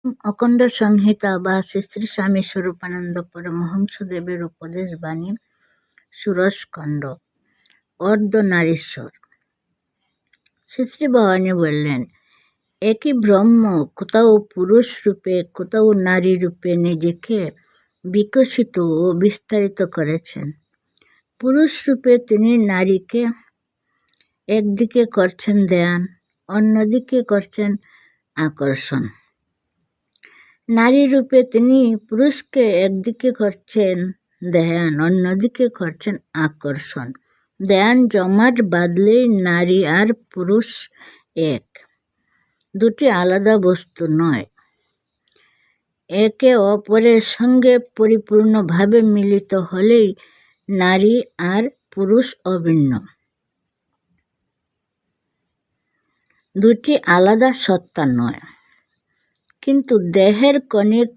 অখণ্ড সংহিতা বা শ্রী শ্রী স্বামী স্বরূপানন্দ পরমহংসদেবের উপদেশ বাণী ষোড়শখণ্ড অর্ধনারীশ্বর। শ্রী শ্রী ভবানী বললেন, একই ব্রহ্ম কোথাও পুরুষ রূপে কোথাও নারী রূপে নিজেকে বিকশিত ও বিস্তারিত করেছেন। পুরুষ রূপে তিনি নারীকে একদিকে করছেন ধ্যান, অন্যদিকে করছেন আকর্ষণ। নারী রূপে তিনি পুরুষকে একদিকে করছেন ধ্যান, অন্যদিকে করছেন আকর্ষণ। ধ্যান জমাট বাঁধলেই নারী আর পুরুষ এক, দুটি আলাদা বস্তু নয়। একে অপরের সঙ্গে পরিপূর্ণভাবে মিলিত হলেই নারী আর পুরুষ অভিন্ন, দুটি আলাদা সত্তা নয়। কিন্তু দেহের কণিক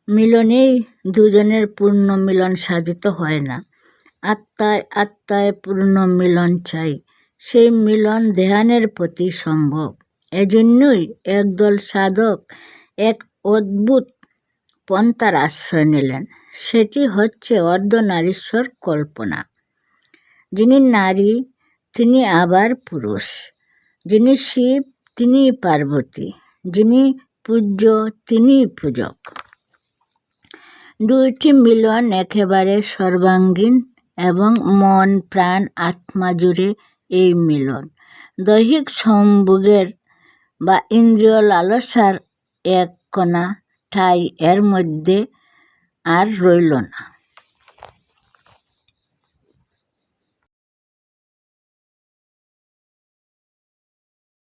মিলনেই দুজনের পূর্ণ মিলন সাধিত হয় না। আত্মায় আত্মায় পূর্ণ মিলন চাই। সেই মিলন ধ্যানের প্রতি সম্ভব। এজন্যই একদল সাধক এক অদ্ভুত পন্থার আশ্রয় নিলেন। সেটি হচ্ছে অর্ধনারীশ্বর কল্পনা। যিনি নারী তিনি আবার পুরুষ, যিনি শিব তিনি পার্বতী, যিনি পূজ্য তিনি পূজক। দুইটি মিলন একেবারে সর্বাঙ্গীন এবং মন প্রাণ আত্মা জুড়ে এই মিলন। দৈহিক সম্ভোগের বা ইন্দ্রিয় লালসার এক কণা ঠাঁই এর মধ্যে আর রইল না।